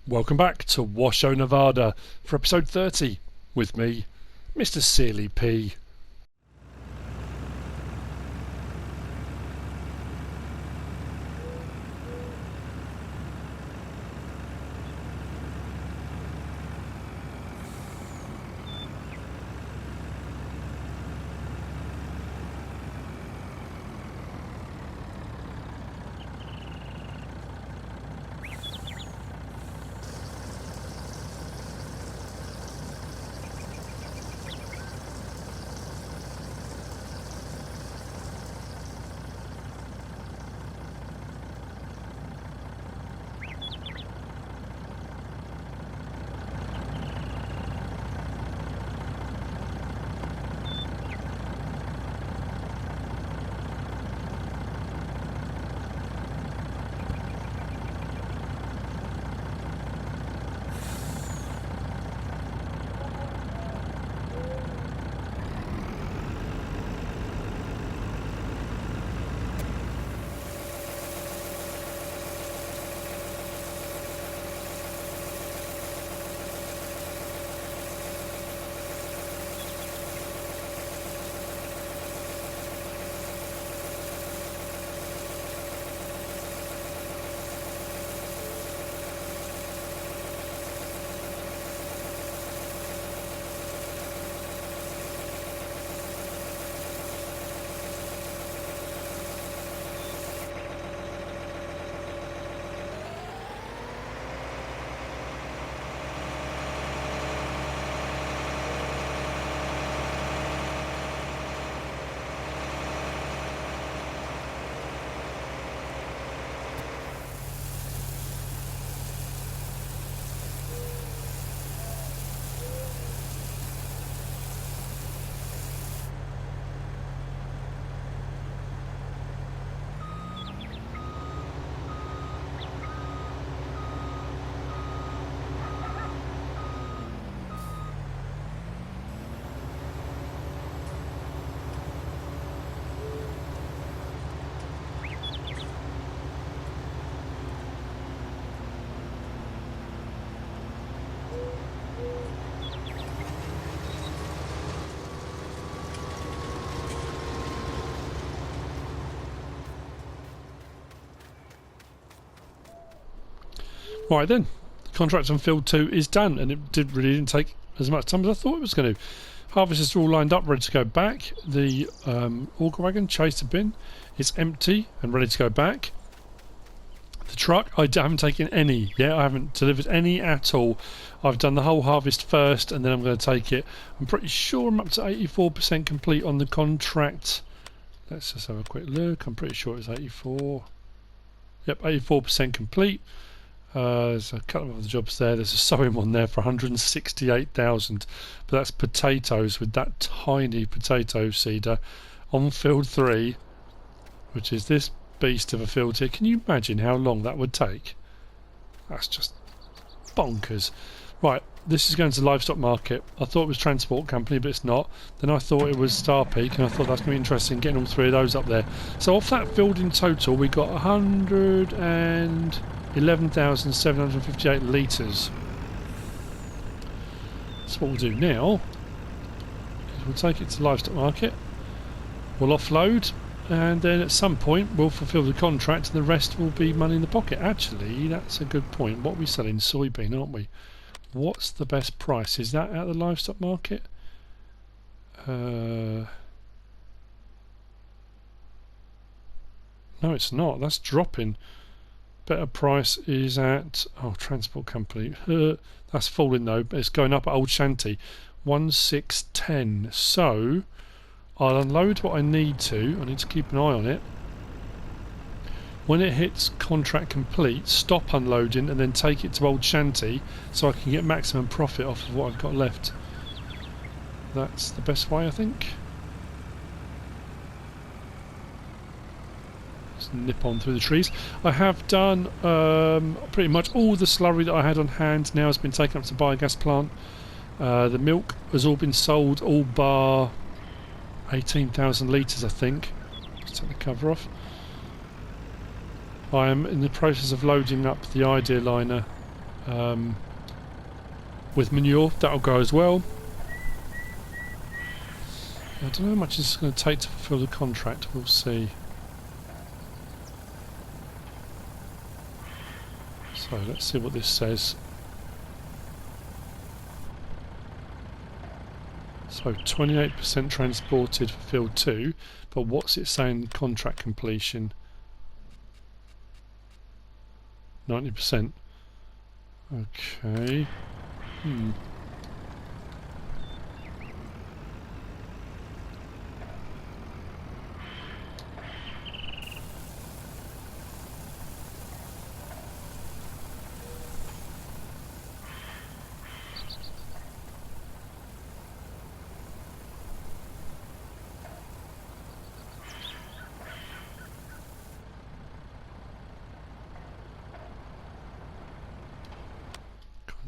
Welcome back to WASHOE Nevada for episode 30 with me, MrSealyp. Right then, the contract on field 2 is done, and it didn't take as much time as I thought it was going to. Harvesters are all lined up, ready to go back. The auger wagon, chaser bin, is empty and ready to go back. The truck, I haven't taken any yet. I haven't delivered any at all. I've done the whole harvest first, and then I'm going to take it. I'm pretty sure I'm up to 84% complete on the contract. Let's just have a quick look. I'm pretty sure it's 84. Yep, 84% complete. There's a couple of other jobs there. There's a sowing one there for 168,000, but that's potatoes with that tiny potato seeder on field 3, which is this beast of a field here. Can you imagine how long that would take? That's just bonkers. Right, this is going to livestock market. I thought it was transport company, but it's not. Then I thought it was Star Peak, and I thought that's going to be interesting getting all 3 of those up there. So off that field in total, we got 111,758 litres. So what we'll do now is we'll take it to livestock market, we'll offload, and then at some point we'll fulfil the contract and the rest will be money in the pocket. Actually, that's a good point. What are we selling? Soybean, aren't we? What's the best price? Is that at the livestock market? No, it's not. That's dropping. Better price is at transport company. That's falling though. But it's going up at Old Shanty, 1610. So I'll unload what I need to. I need to keep an eye on it. When it hits contract complete, stop unloading and then take it to Old Shanty so I can get maximum profit off of what I've got left. That's the best way, I think. Just nip on through the trees. I have done pretty much all the slurry that I had on hand now has been taken up to the biogas plant. The milk has all been sold, all bar 18,000 litres, I think. Let's take the cover off. I am in the process of loading up the Idea liner with manure. That'll go as well. I don't know how much it's going to take to fulfill the contract. We'll see. So let's see what this says. So 28% transported for field 2, but what's it saying contract completion? 90%. Okay.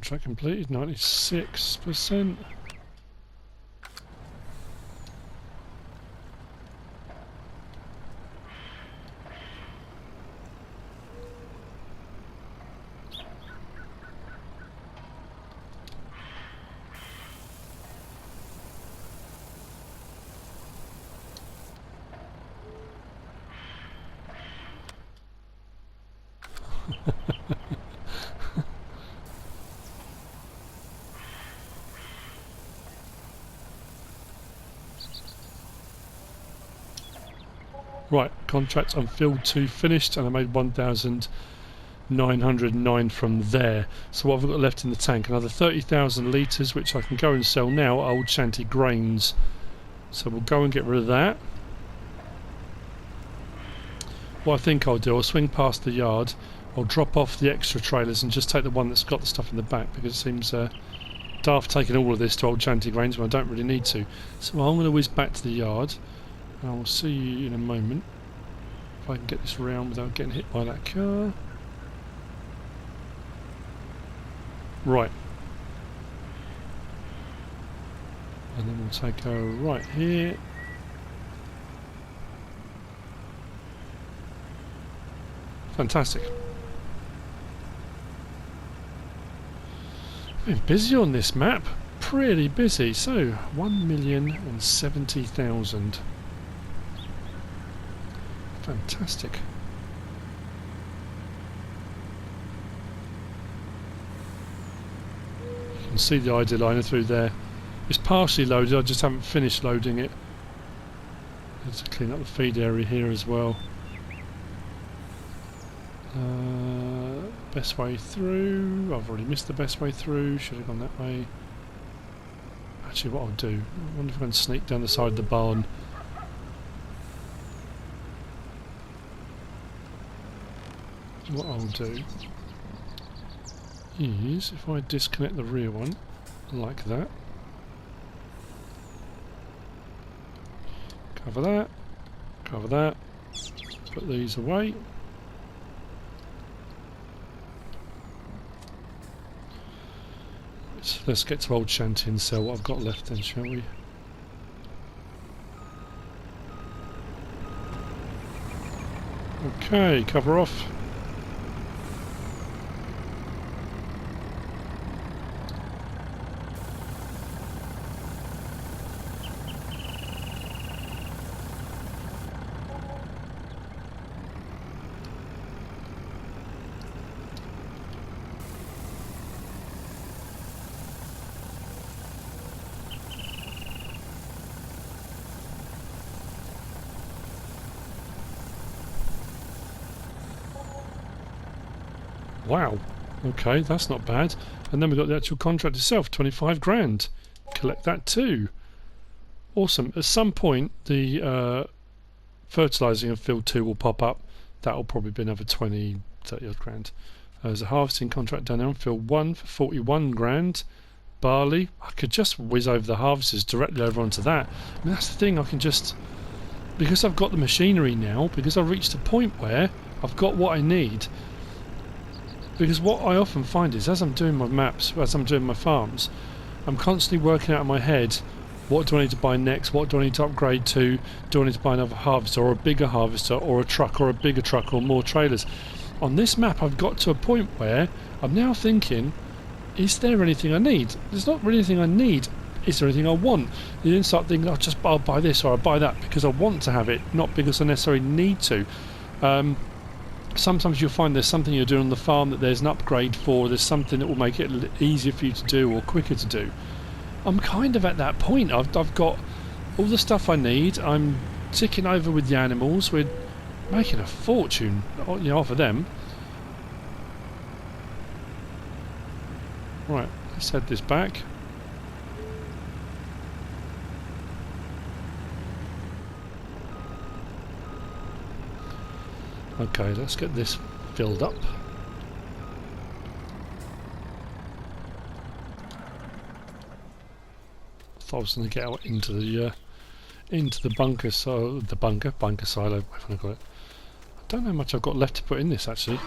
Contract completed, 96%. Right, contract on field 2 finished, and I made 1,909 from there. So what have I got left in the tank? Another 30,000 litres, which I can go and sell now at Old Shanty Grains. So we'll go and get rid of that. What I think I'll do, I'll swing past the yard, I'll drop off the extra trailers and just take the one that's got the stuff in the back, because it seems daft taking all of this to Old Shanty Grains when I don't really need to. So I'm going to whiz back to the yard. I will see you in a moment if I can get this round without getting hit by that car. Right. And then we'll take a right here. Fantastic. Been busy on this map. Pretty busy. So 1,070,000. Fantastic. You can see the ID liner through there. It's partially loaded, I just haven't finished loading it. Let's clean up the feed area here as well. Best way through. I've already missed the best way through. Should have gone that way. Actually, what I'll do, I wonder if I can sneak down the side of the barn. What I'll do is, if I disconnect the rear one, like that, cover that, put these away. So let's get to Old Shanty and sell what I've got left then, shall we? Okay, cover off. Wow, okay, that's not bad. And then we've got the actual contract itself, 25 grand. Collect that too. Awesome. At some point, the fertilising of field 2 will pop up. That will probably be another 20, 30 odd grand. There's a harvesting contract down there on field 1 for 41 grand. Barley, I could just whiz over the harvesters directly over onto that. I mean, that's the thing, I can just, because I've got the machinery now, because I've reached a point where I've got what I need. Because what I often find is, as I'm doing my maps, as I'm doing my farms, I'm constantly working out in my head, what do I need to buy next, what do I need to upgrade to, do I need to buy another harvester or a bigger harvester or a truck or a bigger truck or more trailers. On this map I've got to a point where I'm now thinking, is there anything I need? There's not really anything I need. Is there anything I want? You then start thinking, I'll buy this or I'll buy that because I want to have it, not because I necessarily need to. Sometimes you'll find there's something you're doing on the farm that there's an upgrade for, there's something that will make it easier for you to do or quicker to do. I'm kind of at that point. I've got all the stuff I need. I'm ticking over with the animals. We're making a fortune, off of them. Right, let's head this back. Okay, let's get this filled up. Thought I was going to get out into the bunker, so the bunker silo, whatever I call it. I don't know how much I've got left to put in this actually.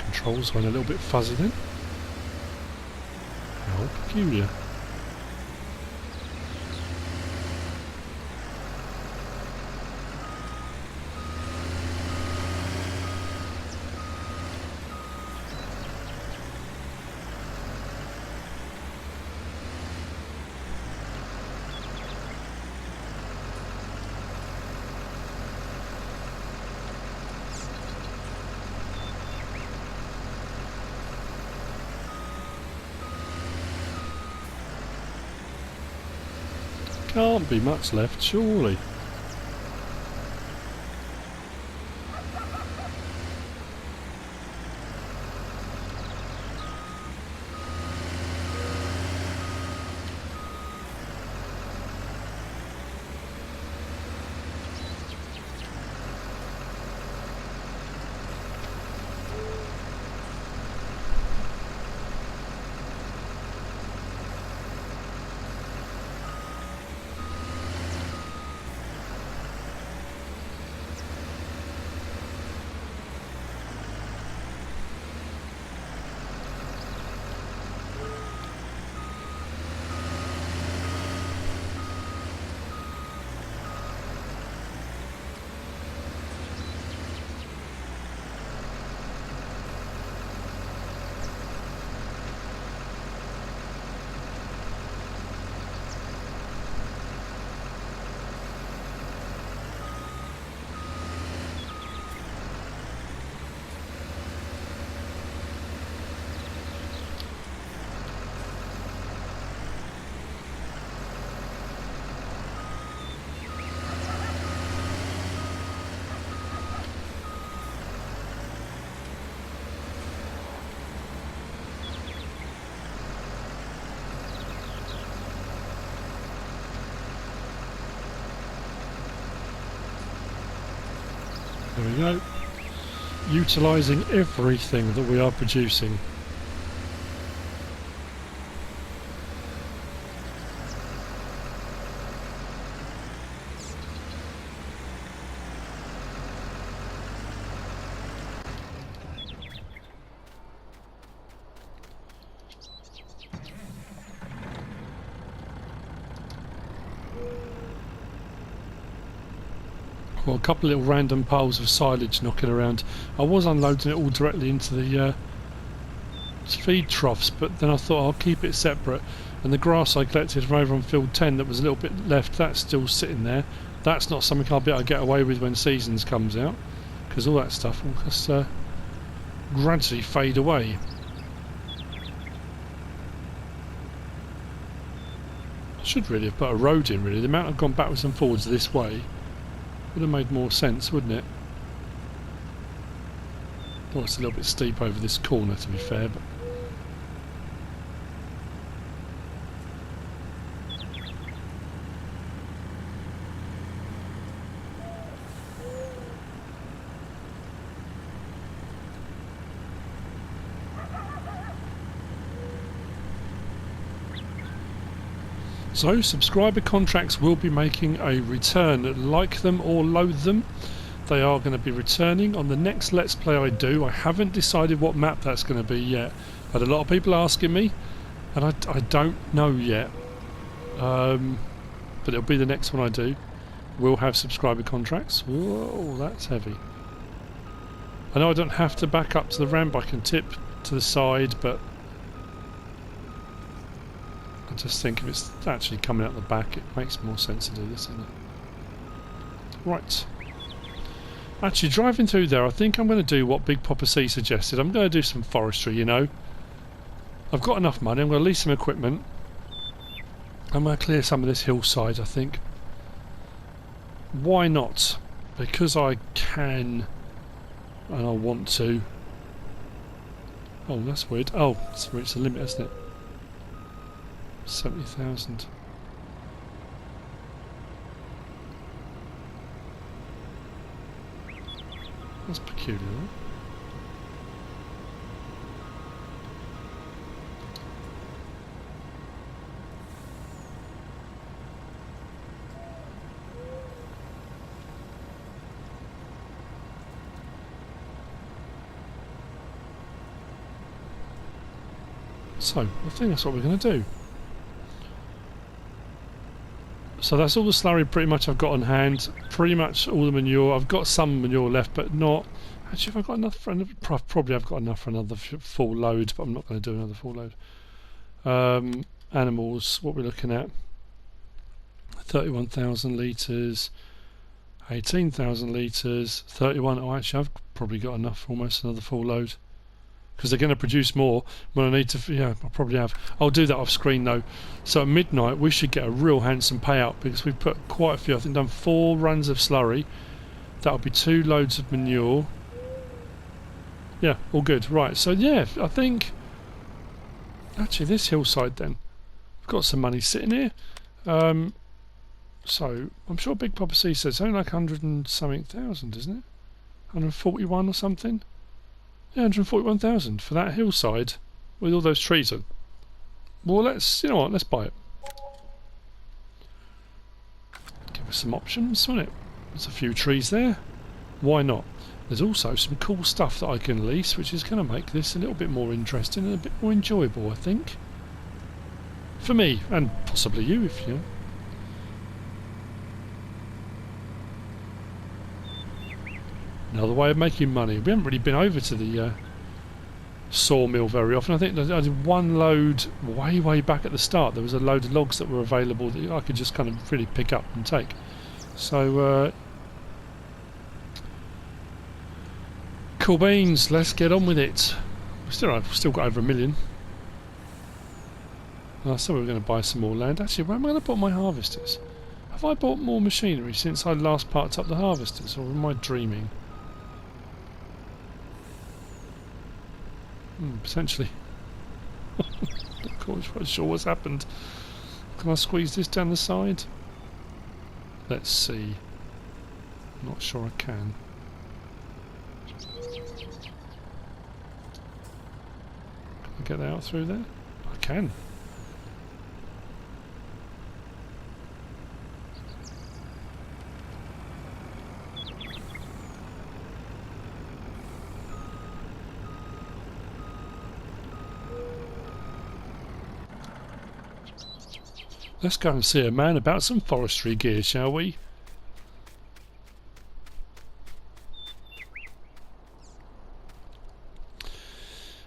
Controls went a little bit fuzzy then. How peculiar. Can't be much left, surely. There we go. Utilising everything that we are producing. Well, a couple of little random piles of silage knocking around. I was unloading it all directly into the feed troughs, but then I thought I'll keep it separate. And the grass I collected from over on field 10 that was a little bit left, that's still sitting there. That's not something I'll be able to get away with when seasons comes out, because all that stuff will just gradually fade away. I should really have put a road in, really. The amount I've gone backwards and forwards this way would have made more sense, wouldn't it? Well, it's a little bit steep over this corner, to be fair, but So subscriber contracts will be making a return. Like them or loathe them, they are going to be returning on the next Let's Play I do. I haven't decided what map that's going to be yet. I've had a lot of people asking me, and I don't know yet. But it'll be the next one I do. We'll have subscriber contracts. Whoa, that's heavy. I know I don't have to back up to the ramp. I can tip to the side, but I just think if it's actually coming out the back, it makes more sense to do this, doesn't it? Right. Actually, driving through there, I think I'm going to do what Big Papa C suggested. I'm going to do some forestry, you know. I've got enough money. I'm going to lease some equipment. I'm going to clear some of this hillside, I think. Why not? Because I can and I want to. Oh, that's weird. Oh, it's reached the limit, hasn't it? 70,000. That's peculiar. So, I think that's what we're going to do. So that's all the slurry pretty much I've got on hand. Pretty much all the manure. I've got some manure left, but not... Actually, have I got enough for another... Probably I've got enough for another full load, but I'm not going to do another full load. Animals, what we're looking at. 31,000 litres. 18,000 litres. 31... Oh, actually, I've probably got enough for almost another full load. Because they're going to produce more when I need to... Yeah, I probably have. I'll do that off screen though. So at midnight we should get a real handsome payout because we've put quite a few. I think done 4 runs of slurry. That'll be 2 loads of manure. Yeah, all good. Right, so yeah, I think... Actually, this hillside then. We've got some money sitting here. So, I'm sure Big Papa C says it's only like 100 and something thousand, isn't it? 141 or something? Yeah, 141,000 for that hillside with all those trees in. Well, you know what, let's buy it. Give us some options, won't it? There's a few trees there. Why not? There's also some cool stuff that I can lease, which is going to make this a little bit more interesting and a bit more enjoyable, I think. For me, and possibly you, if you... Another way of making money. We haven't really been over to the sawmill very often. I think I did one load way back at the start. There was a load of logs that were available that I could just kind of really pick up and take. So, cool beans. Let's get on with it. I've still got over 1 million. I said we were going to buy some more land. Actually, where am I going to put my harvesters? Have I bought more machinery since I last parked up the harvesters, or am I dreaming? Potentially. Not quite sure what's happened. Can I squeeze this down the side? Let's see. Not sure I can. Can I get that out through there? I can. Let's go and see a man about some forestry gear, shall we?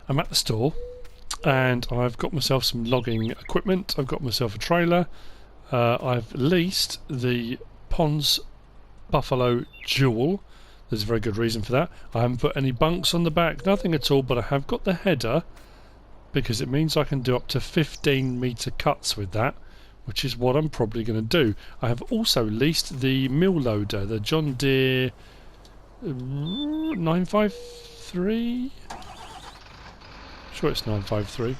I'm at the store and I've got myself some logging equipment. I've got myself a trailer. I've leased the Pons Buffalo Dual. There's a very good reason for that. I haven't put any bunks on the back, nothing at all, but I have got the header because it means I can do up to 15-metre cuts with that, which is what I'm probably going to do. I have also leased the mill loader, the John Deere 953? Sure it's 953.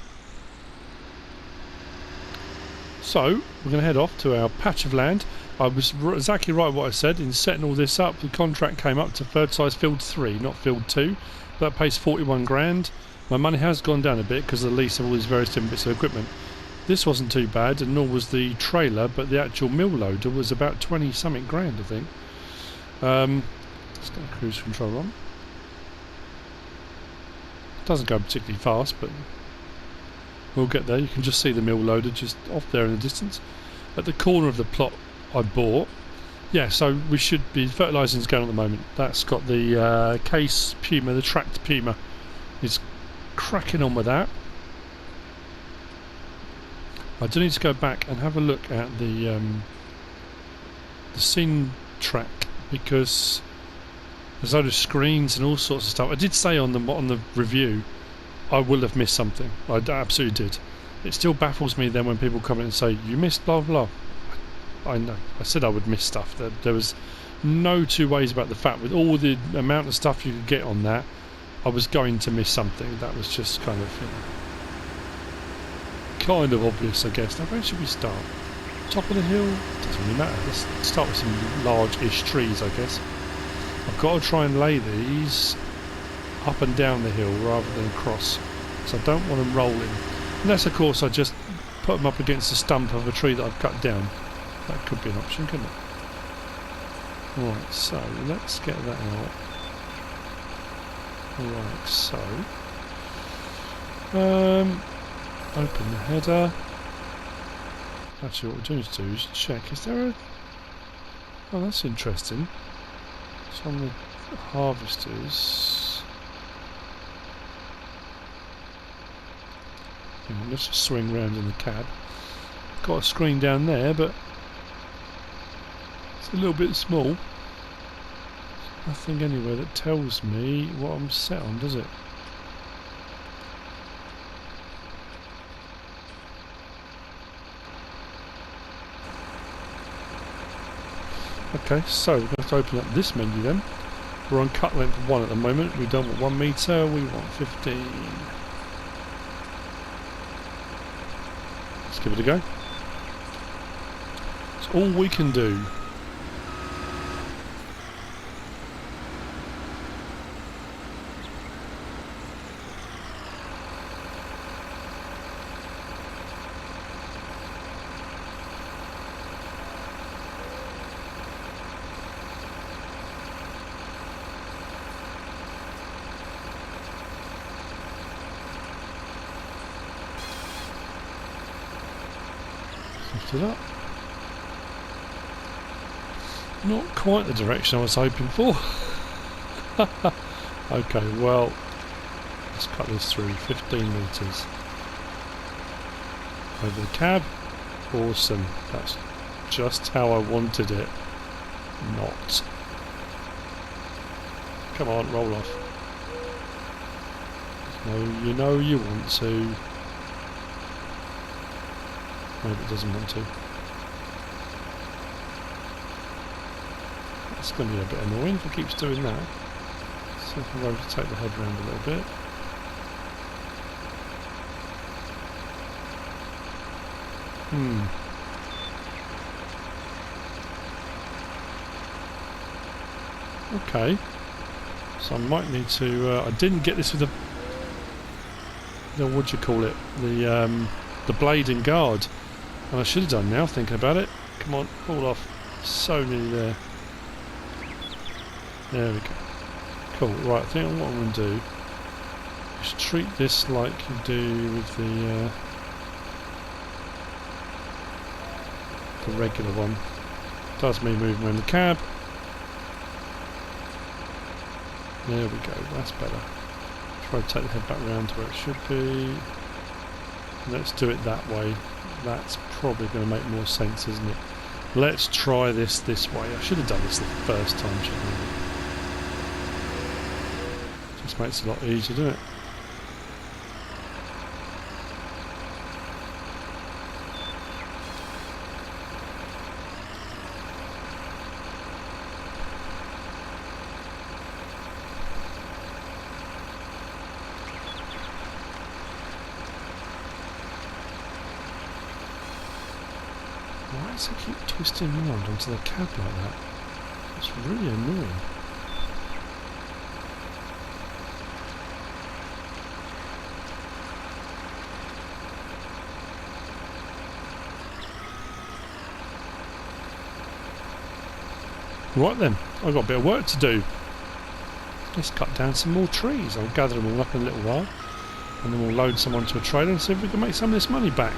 So, we're going to head off to our patch of land. I was exactly right what I said in setting all this up. The contract came up to third size field 3, not field 2. That pays 41 grand. My money has gone down a bit because of the lease of all these various different bits of equipment. This wasn't too bad, and nor was the trailer, but the actual mill loader was about 20 something grand, I think. Let's get the cruise control on. Doesn't go particularly fast, but we'll get there. You can just see the mill loader just off there in the distance. At the corner of the plot I bought. Yeah, so we should be... fertilising's going on at the moment. That's got the case Puma, the tracked Puma. Is cracking on with that. I do need to go back and have a look at the scene track, because there's a load of screens and all sorts of stuff. I did say on the review I will have missed something. I absolutely did. It still baffles me then when people come in and say you missed blah blah. I know. I said I would miss stuff. There was no two ways about the fact, with all the amount of stuff you could get on that, I was going to miss something. That was just kind of, kind of obvious, I guess. Now where should we start? Top of the hill? Doesn't really matter. Let's start with some large-ish trees, I guess. I've got to try and lay these up and down the hill rather than across, so I don't want them rolling. Unless, of course, I just put them up against the stump of a tree that I've cut down. That could be an option, couldn't it? Right, so let's get that out. Like so. Open the header. Actually, what we're doing to do is check. Is there a... oh, that's interesting. It's on the harvesters. Hang on, let's just swing round in the cab. Got a screen down there, but it's a little bit small. Nothing anywhere that tells me what I'm set on, does it? Okay, so we're going to have to open up this menu then. We're on cut length 1 at the moment. We don't want 1 metre, we want 15. Let's give it a go. It's all we can do. Lift it up. Not quite the direction I was hoping for. Okay, well, let's cut this through. 15 metres. Over the cab. Awesome. That's just how I wanted it. Not. Come on, roll off. No, you know you want to. Maybe it doesn't want to. That's going to be a bit annoying if it keeps doing that. See if I can rotate the head around a little bit. Okay. So I might need to... I didn't get this with the what do you call it? The blade and guard. And I should have done now, thinking about it. Come on, pull off. So nearly there. There we go. Cool, right, I think what I'm going to do is treat this like you do with the regular one. Does me moving around the cab. There we go, that's better. Try to take the head back round to where it should be. Let's do it that way. That's probably going to make more sense, isn't it? Let's try this way. I should have done this the first time, shouldn't I? Just makes it a lot easier, doesn't it? Why does it keep twisting around onto the cab like that? It's really annoying. Right then, I've got a bit of work to do. Let's cut down some more trees. I'll gather them all up in a little while, and then we'll load some onto a trailer and see if we can make some of this money back.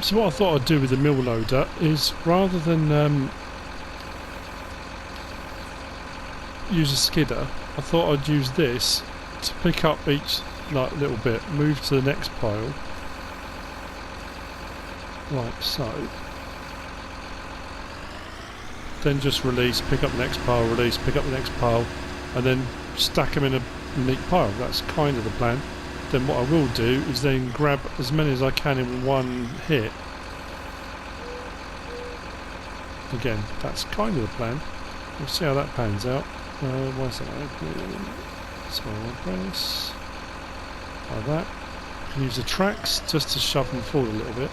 So what I thought I'd do with the mill loader is, rather than use a skidder, I thought I'd use this to pick up each little bit, move to the next pile, like so. Then just release, pick up the next pile, release, pick up the next pile, and then stack them in a neat pile. That's kind of the plan. Then what I will do is then grab as many as I can in one hit. Again, that's kind of the plan. We'll see how that pans out. Where's that open? So I'll press like that. I can use the tracks just to shove them forward a little bit,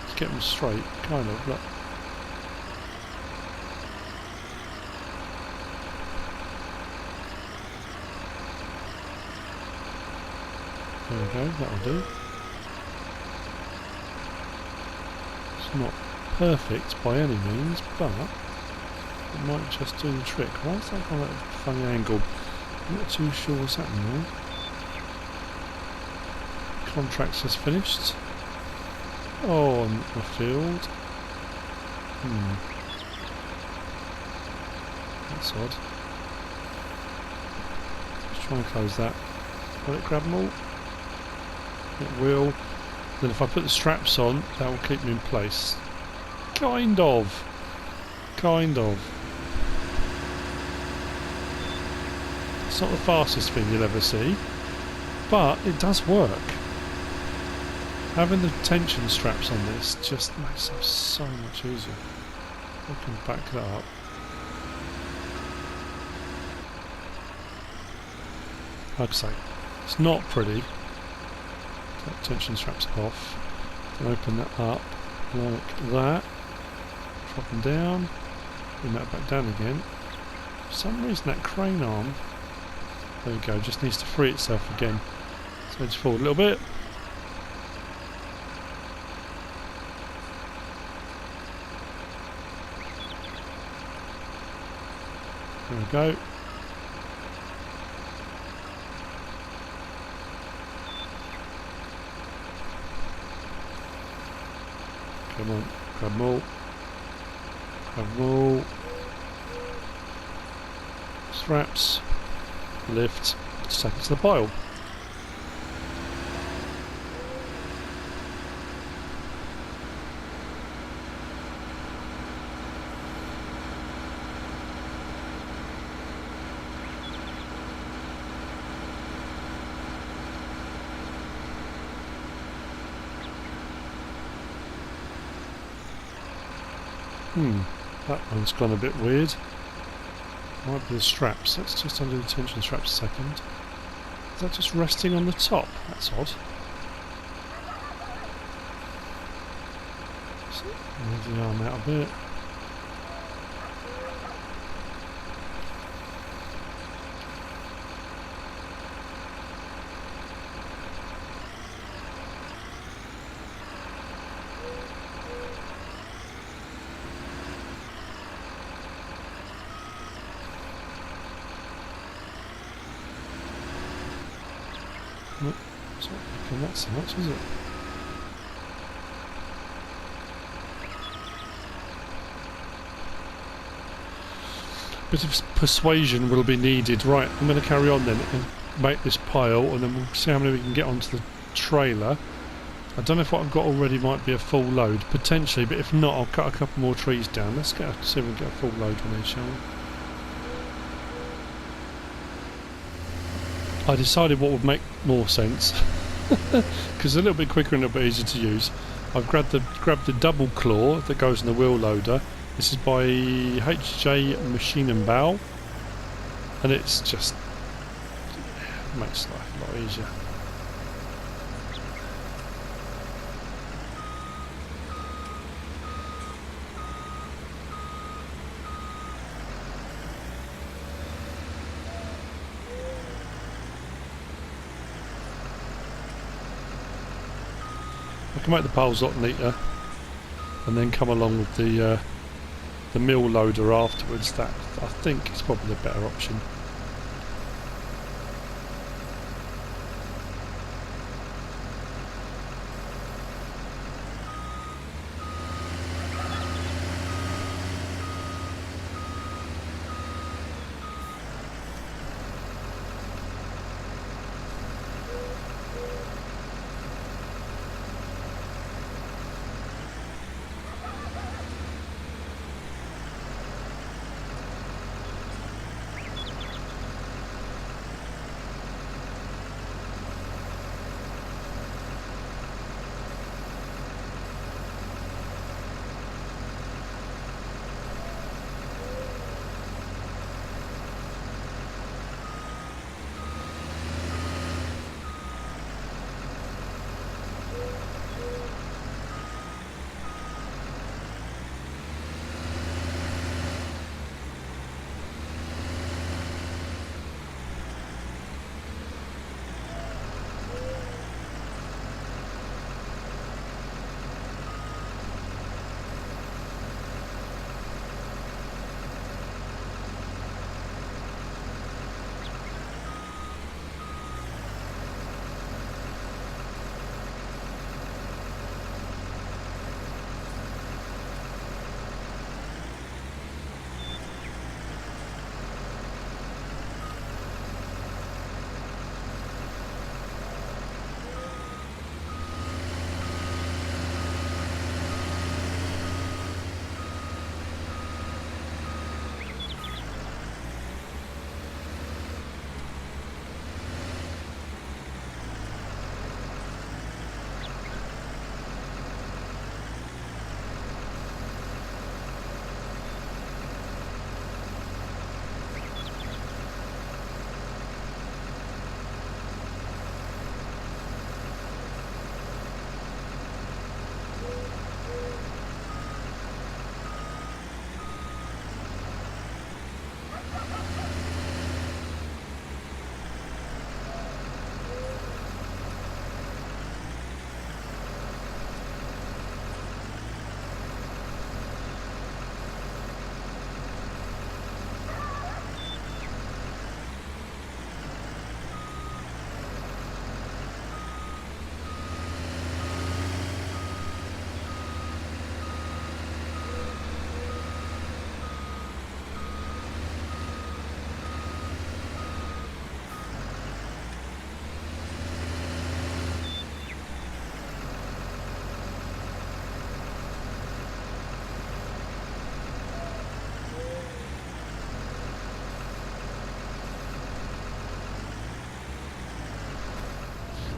to get them straight, kind of. Look. There we go, that'll do. It's not perfect by any means, but it might just do the trick. Why is that got a funny angle? I'm not too sure what's happening there. Contract's just finished. Oh, on the field. That's odd. Let's try and close that. Will it grab them all? It will. Then if I put the straps on, that will keep me in place. Kind of. Kind of. It's not the fastest thing you'll ever see, but it does work. Having the tension straps on this just makes it so much easier. I can back that up. Like I say, it's not pretty. That tension straps off. Then open that up like that. Drop them down. Bring that back down again. For some reason that crane arm, there we go, just needs to free itself again. So it's forward a little bit. There we go. Come on, grab them all. Grab them all. Straps. Lift. Stack it to the pile. That one's gone a bit weird. Might be the straps. Let's just undo the tension straps a second. Is that just resting on the top? That's odd. Move the arm out a bit. It's not picking that so much, is it? Bit of persuasion will be needed. Right, I'm going to carry on then and make this pile, and then we'll see how many we can get onto the trailer. I don't know if what I've got already might be a full load, potentially, but if not, I'll cut a couple more trees down. Let's see if we can get a full load on these, shall we? I decided what would make more sense, because it's a little bit quicker and a little bit easier to use. I've grabbed the double claw that goes in the wheel loader. This is by HJ Maschinenbau, and it's just makes life a lot easier. I can make the piles a lot neater and then come along with the mill loader afterwards. That I think is probably the better option.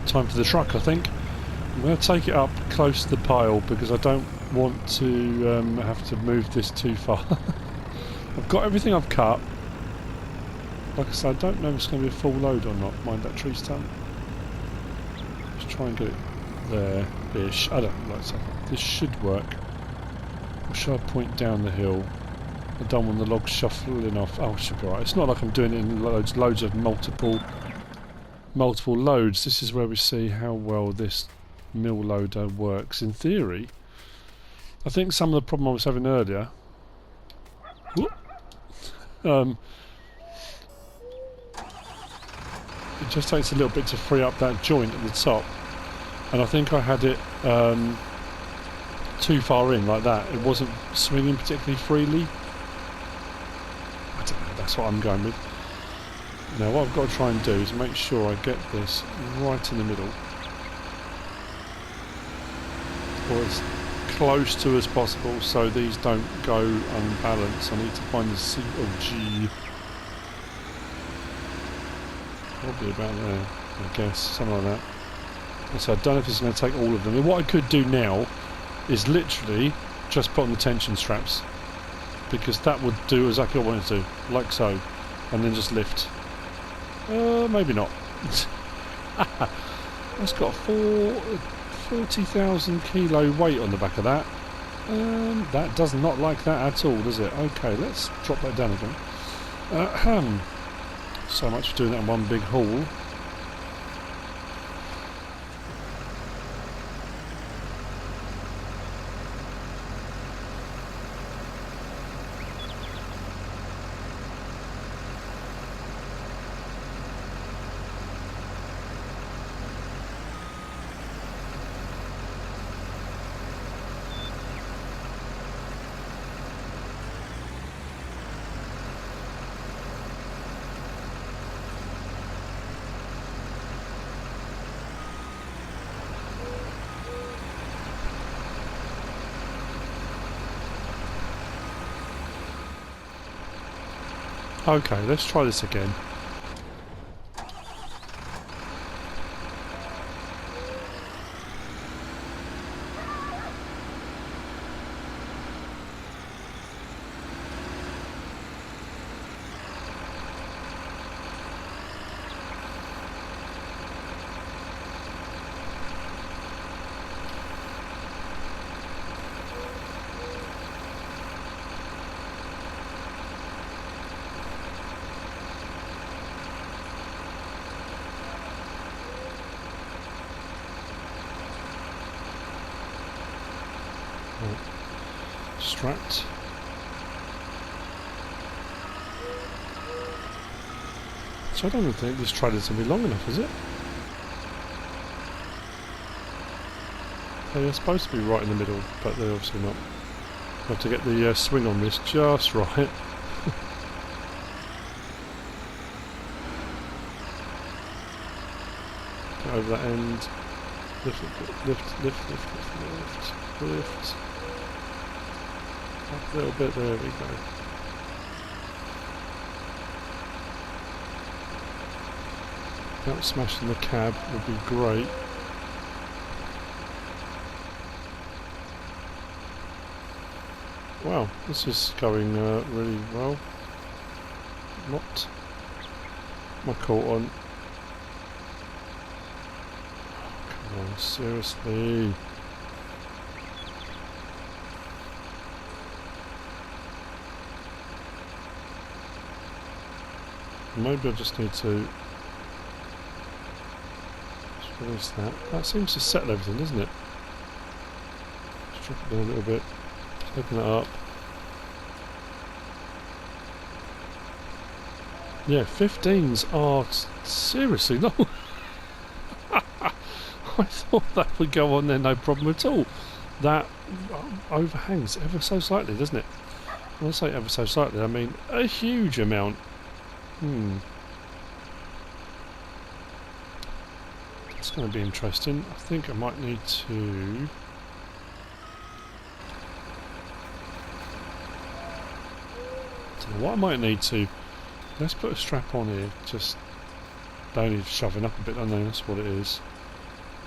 Time for the truck, I think. I'm going to take it up close to the pile because I don't want to have to move this too far. I've got everything I've cut. Like I said, I don't know if it's going to be a full load or not. Mind that tree stump. Let's try and get it there-ish. I don't know, like so. This should work. Or should I point down the hill? I don't want the logs shuffling off. Oh, it should be alright. It's not like I'm doing it in loads of multiple loads. This is where we see how well this mill loader works. In theory, I think some of the problem I was having earlier, it just takes a little bit to free up that joint at the top, and I think I had it too far in like that. It wasn't swinging particularly freely. I don't know, that's what I'm going with. Now what I've got to try and do is make sure I get this right in the middle, or as close to as possible so these don't go unbalanced. I need to find the seat. Oh gee. Probably about there, I guess, something like that. So I don't know if it's going to take all of them. And what I could do now is literally just put on the tension straps, because that would do exactly what I wanted to do, like so, and then just lift. Maybe not. That's got 40,000 kilo weight on the back of that. That does not like that at all, does it? Okay, let's drop that down again. So much for doing that in one big haul. Okay, let's try this again. Strapped. So I don't even think this trailer's going to be long enough, is it? They're supposed to be right in the middle, but they're obviously not. I have to get the swing on this just right. Get over that end. Lift, lift, lift, lift, lift, lift, lift. Up a little bit, there we go. That smashing the cab would be great. Wow, this is going really well. Not my caught on. Oh, come on, seriously. Maybe I just need to just release that. That seems to settle everything, doesn't it? Just drop it down a little bit. Just open that up. Yeah, 15s are seriously long. I thought that would go on there no problem at all. That overhangs ever so slightly, doesn't it? When I say ever so slightly, I mean a huge amount. It's going to be interesting. I think I might need to... don't know what I might need to... Let's put a strap on here. Just... they need shoving up a bit, don't they? That's what it is.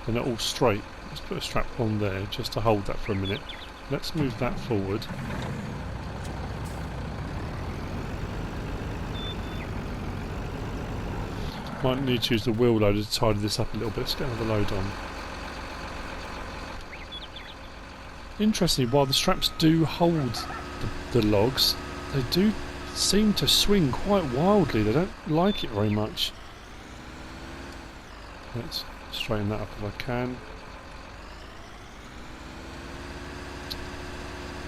They're not all straight. Let's put a strap on there just to hold that for a minute. Let's move that forward. Might need to use the wheel loader to tidy this up a little bit. Let's get another load on. Interestingly, while the straps do hold the logs, they do seem to swing quite wildly. They don't like it very much. Let's straighten that up if I can.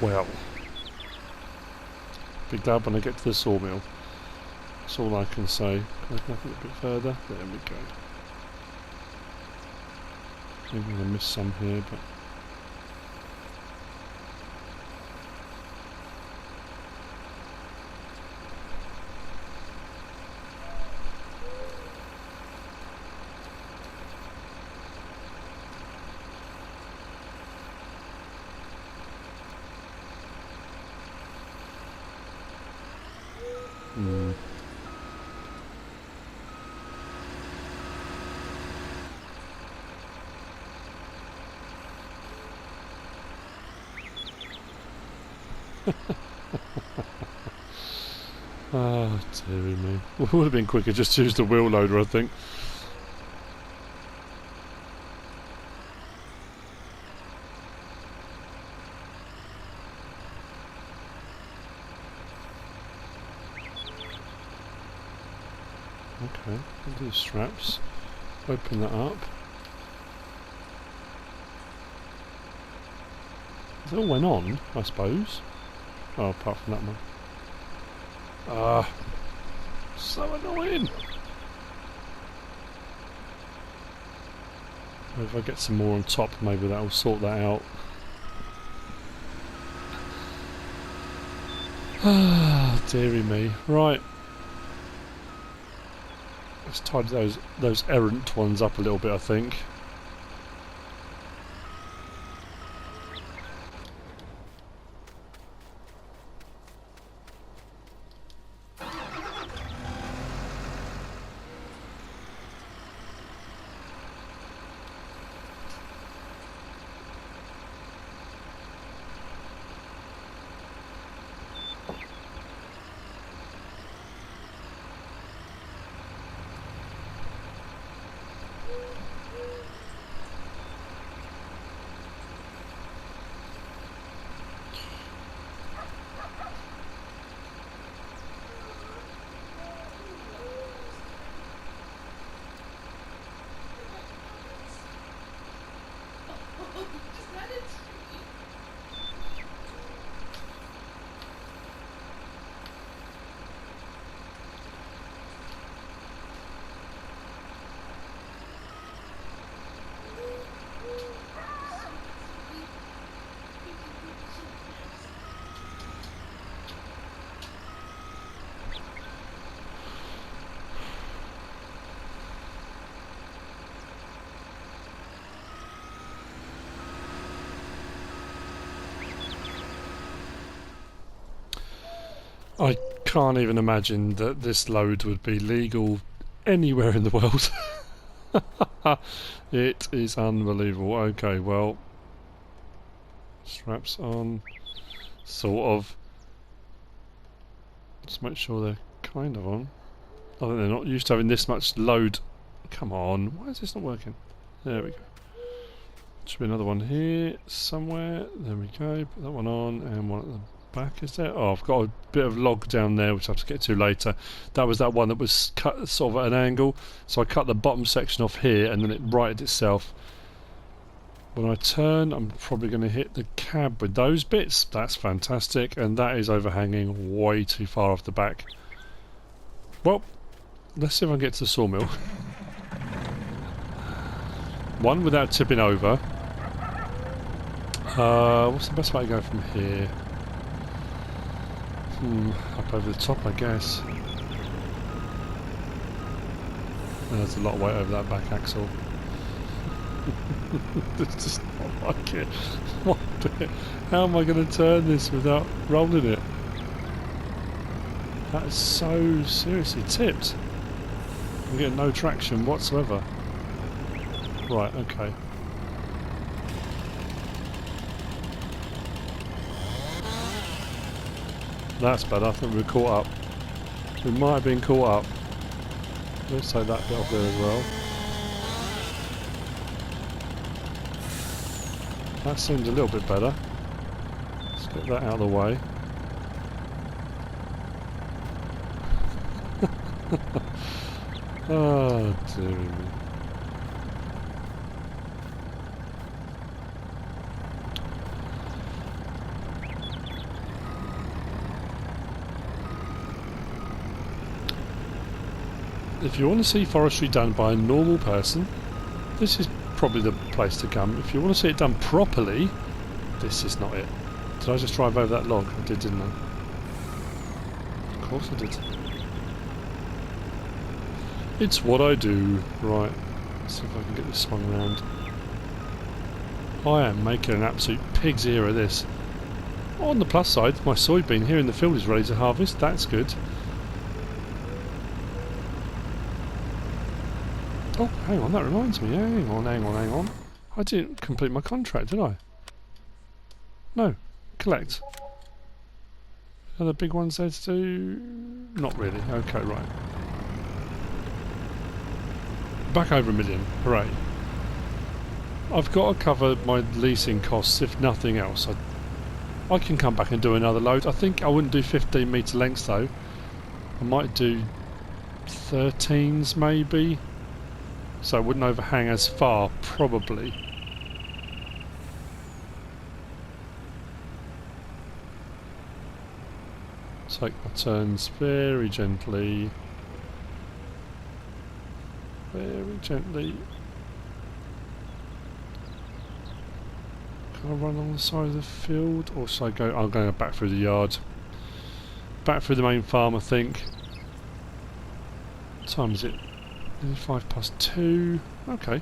Well, be glad when I get to the sawmill. That's all I can say. Can I go a bit further? There we go. Maybe I'm going to miss some here, but... Oh, dearie me. It would have been quicker just to use the wheel loader, I think. Okay, we'll do the straps. Open that up. It all went on, I suppose. Oh, apart from that one. Ah, so annoying. If I get some more on top, maybe that'll sort that out. Ah, dearie me. Right. Let's tidy those errant ones up a little bit, I think. I can't even imagine that this load would be legal anywhere in the world. It is unbelievable. Okay, well, straps on, sort of. Just make sure they're kind of on. I think they're not used to having this much load. Come on, why is this not working? There we go. Should be another one here somewhere. There we go. Put that one on, and one at the back, is there? Oh, I've got a bit of log down there which I have to get to later. That was that one that was cut sort of at an angle, so I cut the bottom section off here and then it righted itself. When I turn, I'm probably going to hit the cab with those bits. That's fantastic, and that is overhanging way too far off the back. Well, let's see if I can get to the sawmill. One without tipping over. What's the best way to go from here? Up over the top, I guess. There's a lot of weight over that back axle. It's just not like it. What the, how am I going to turn this without rolling it? That is so seriously tipped. I'm getting no traction whatsoever. Right, okay. That's better. I think we were caught up. We might have been caught up. Let's take that bit off there as well. That seems a little bit better. Let's get that out of the way. Oh dear me. If you want to see forestry done by a normal person, this is probably the place to come. If you want to see it done properly, this is not it. Did I just drive over that log? I did, didn't I? Of course I did. It's what I do. Right, let's see if I can get this swung around. I am making an absolute pig's ear of this. On the plus side, my soybean here in the field is ready to harvest. That's good. Oh, hang on, that reminds me. Hang on. I didn't complete my contract, did I? No. Collect. Are the big ones there to do? Not really. Okay, right. Back over $1 million. Hooray. I've got to cover my leasing costs, if nothing else. I can come back and do another load. I think I wouldn't do 15 metre lengths though. I might do 13s maybe. So it wouldn't overhang as far, probably. Take my turns very gently. Very gently. Can I run along the side of the field? Or should I go? I'm going back through the yard. Back through the main farm, I think. What time is it? 2:05. Okay.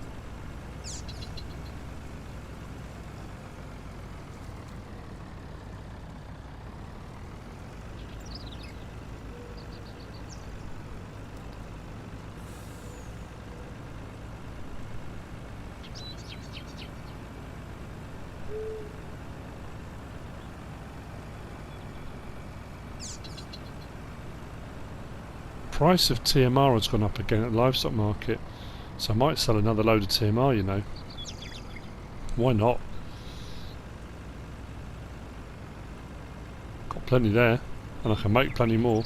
Price of TMR has gone up again at the livestock market, so I might sell another load of TMR, you know. Why not? Got plenty there, and I can make plenty more.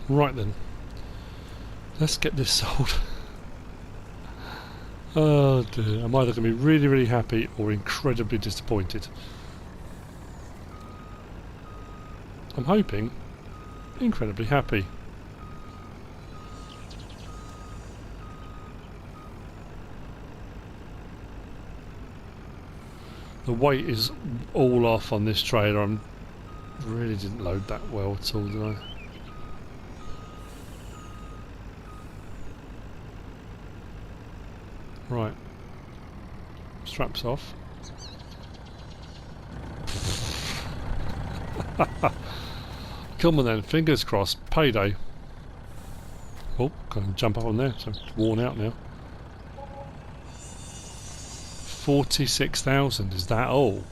Right then, let's get this sold. Oh dear, I'm either going to be really, really happy or incredibly disappointed. I'm hoping incredibly happy. The weight is all off on this trailer. I really didn't load that well at all, did I? Right, straps off. Come on then, fingers crossed, payday. Oh, can't jump up on there, so it's worn out now. 46,000, is that all?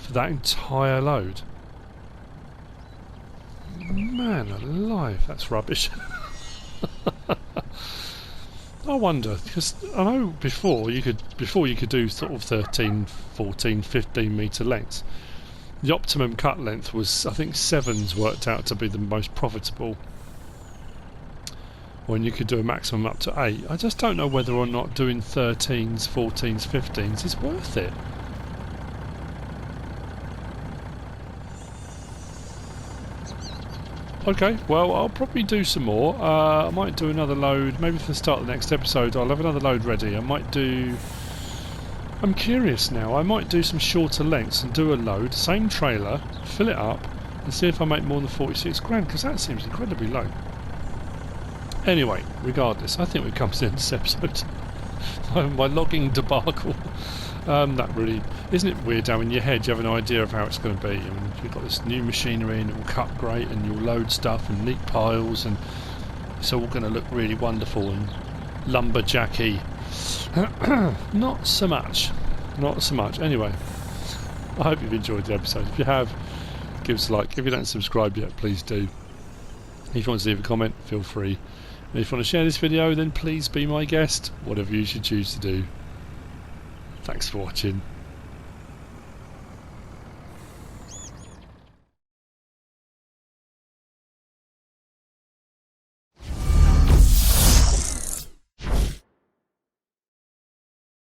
For that entire load? Man alive, that's rubbish. I wonder, because I know before you could do sort of 13, 14, 15 metre lengths. The optimum cut length was, I think, 7s worked out to be the most profitable. When you could do a maximum up to 8. I just don't know whether or not doing 13s, 14s, 15s is worth it. Okay, well, I'll probably do some more. I might do another load, maybe for the start of the next episode. I'll have another load ready. I might do I'm curious now. I might do some shorter lengths and do a load, same trailer, fill it up, and see if I make more than 46 grand, because that seems incredibly low. Anyway, regardless, I think we've come to the end of this episode. My logging debacle. That really... Isn't it weird how in your head you have an idea of how it's going to be? I mean, you've got this new machinery and it will cut great and you'll load stuff and neat piles and it's all going to look really wonderful and lumberjacky. Not so much. Not so much. Anyway, I hope you've enjoyed the episode. If you have, give us a like. If you don't subscribe yet, please do. If you want to leave a comment, feel free. And if you want to share this video, then please be my guest, whatever you should choose to do. Thanks for watching.